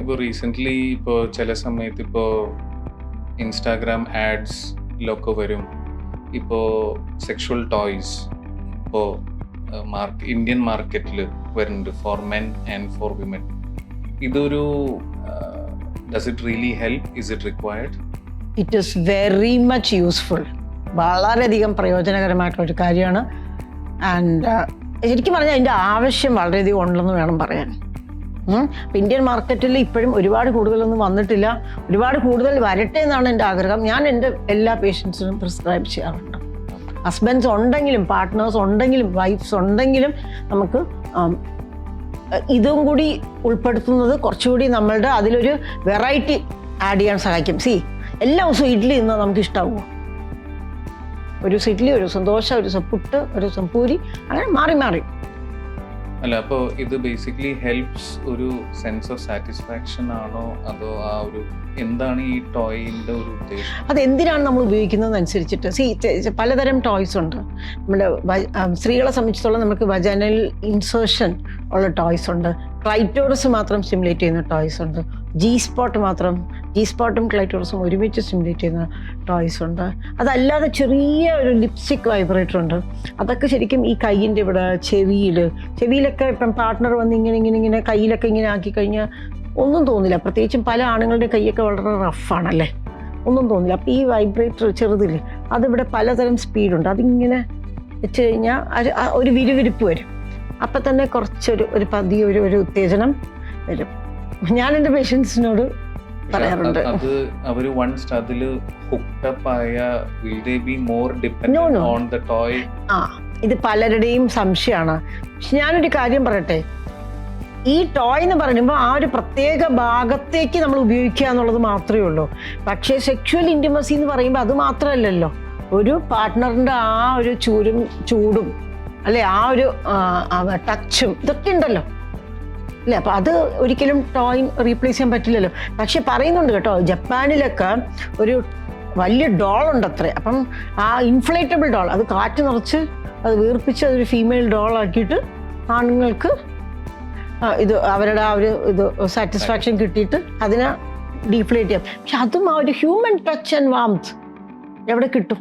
ഇപ്പോൾ റീസെൻ്റ്ലി ഇപ്പോൾ ചില സമയത്ത് ഇപ്പോൾ ഇൻസ്റ്റാഗ്രാം ആഡ്സിലൊക്കെ വരും. ഇപ്പോൾ സെക്ഷുവൽ ടോയ്സ് ഇപ്പോൾ ഇന്ത്യൻ മാർക്കറ്റിൽ വരുന്നുണ്ട് for men and for women. ഇതൊരു does it really help? Is it required? It is very much useful. വളരെയധികം പ്രയോജനകരമായിട്ടൊരു കാര്യമാണ്. ആൻഡ് ശരിക്കും പറഞ്ഞാൽ അതിൻ്റെ ആവശ്യം വളരെയധികം ഉണ്ടെന്ന് വേണം പറയാൻ. അപ്പം ഇന്ത്യൻ മാർക്കറ്റിൽ ഇപ്പോഴും ഒരുപാട് കൂടുതലൊന്നും വന്നിട്ടില്ല. ഒരുപാട് കൂടുതൽ വരട്ടെ എന്നാണ് എൻ്റെ ആഗ്രഹം. ഞാൻ എൻ്റെ എല്ലാ പേഷ്യൻസിനും പ്രിസ്ക്രൈബ് ചെയ്യാറുണ്ട്. ഹസ്ബൻഡ്സ് ഉണ്ടെങ്കിലും പാർട്ട്നേഴ്സ് ഉണ്ടെങ്കിലും വൈഫ്സ് ഉണ്ടെങ്കിലും നമുക്ക് ഇതും കൂടി ഉൾപ്പെടുത്തുന്നത് കുറച്ചുകൂടി നമ്മളുടെ അതിലൊരു വെറൈറ്റി ആഡ് ചെയ്യാൻ സഹായിക്കും. എല്ലാ ദിവസവും ഇഡ്ഡലി തിന്നാൽ നമുക്ക് ഇഷ്ടമാവുമോ? ഒരു ദിവസം ഇഡ്ഡലി, ഒരു ദിവസം ദോശ, ഒരു ദിവസം പുട്ട്, ഒരു ദിവസം പൂരി, അങ്ങനെ മാറി മാറി. അല്ല, അപ്പോൾ ഇത് ബേസിക്കലി ഹെൽപ്സ് ഒരു സെൻസ് ഓഫ് സാറ്റിസ്ഫാക്ഷൻ ആണോ അതോ ആ ഒരു എന്താണ് ഈ ടോയിൻ്റെ ഒരു ഉദ്ദേശം? അതെന്തിനാണ് നമ്മൾ ഉപയോഗിക്കുന്നതനുസരിച്ചിട്ട് പലതരം ടോയ്സ് ഉണ്ട്. നമ്മുടെ സ്ത്രീകളെ സംബന്ധിച്ചിടത്തോളം നമുക്ക് വജനൽ ഇൻസേർഷൻ ഉള്ള ടോയ്സ് ഉണ്ട്. ക്ലൈറ്റോറസ് മാത്രം സ്റ്റിമുലേറ്റ് ചെയ്യുന്ന ടോയ്സ് ഉണ്ട്. ജി സ്പോട്ടും ക്ലൈറ്റോറസും ഒരുമിച്ച് സ്റ്റിമുലേറ്റ് ചെയ്യുന്ന ടോയ്സ് ഉണ്ട്. അതല്ലാതെ ചെറിയ ഒരു ലിപ്സ്റ്റിക് വൈബ്രേറ്റർ ഉണ്ട്. അതൊക്കെ ശരിക്കും ഈ കയ്യിൻ്റെ ഇവിടെ ചെവിയിലൊക്കെ ഇപ്പം പാർട്ട്ണർ വന്ന് ഇങ്ങനെ കയ്യിലൊക്കെ ഇങ്ങനെ ആക്കി കഴിഞ്ഞാൽ ഒന്നും തോന്നില്ല. പ്രത്യേകിച്ചും പല ആണുങ്ങളുടെ കൈയൊക്കെ വളരെ റഫാണല്ലേ, ഒന്നും തോന്നില്ല. അപ്പോൾ ഈ വൈബ്രേറ്റർ ചെറുതില്ലേ, അതിവിടെ പലതരം സ്പീഡുണ്ട്. അതിങ്ങനെ വെച്ച് കഴിഞ്ഞാൽ ഒരു വിരുവിരിപ്പ് വരും. അപ്പം തന്നെ കുറച്ചൊരു പതിയെ ഒരു ഉത്തേജനം വരും. ഞാൻ എൻ്റെ പേഷ്യൻസിനോട് പറയാറുണ്ട്, അത് അവർ വൺസ് അതിൽ ഹുക്ക്ഡ് ആയ will they be more dependent on the toy? ഇത് പലരുടെയും സംശയമാണ്. പക്ഷെ ഞാനൊരു കാര്യം പറയട്ടെ, ഈ ടോയ് എന്ന് പറയുമ്പോൾ ആ ഒരു പ്രത്യേക ഭാഗത്തേക്ക് നമ്മൾ ഉപയോഗിക്കുക എന്നുള്ളത് മാത്രമേ ഉള്ളൂ. പക്ഷേ സെക്ഷുവൽ ഇൻറ്റിമസി എന്ന് പറയുമ്പോൾ അത് മാത്രമല്ലല്ലോ, ഒരു പാർട്ട്ണറിൻ്റെ ആ ഒരു ചൂടും അല്ലെ, ആ ഒരു ടച്ചും ഇതൊക്കെ ഉണ്ടല്ലോ അല്ലേ. അപ്പം അത് ഒരിക്കലും ടോയ് റീപ്ലേസ് ചെയ്യാൻ പറ്റില്ലല്ലോ. പക്ഷെ പറയുന്നുണ്ട് കേട്ടോ, ജപ്പാനിലൊക്കെ ഒരു വലിയ ഡോളുണ്ട് അത്രേ. അപ്പം ആ ഇൻഫ്ലേറ്റബിൾ ഡോൾ, അത് കാറ്റ് നിറച്ച് അത് വീർപ്പിച്ച് അതൊരു ഫീമെയിൽ ഡോളാക്കിയിട്ട് ആണുങ്ങൾക്ക് ഇത് അവരുടെ ആ ഒരു ഇത് സാറ്റിസ്ഫാക്ഷൻ കിട്ടിയിട്ട് അതിനെ ഡീഫ്ലേറ്റ് ചെയ്യാം. പക്ഷെ അതും ആ ഒരു ഹ്യൂമൻ ടച്ച് ആൻഡ് വാംത്ത് എവിടെ കിട്ടും?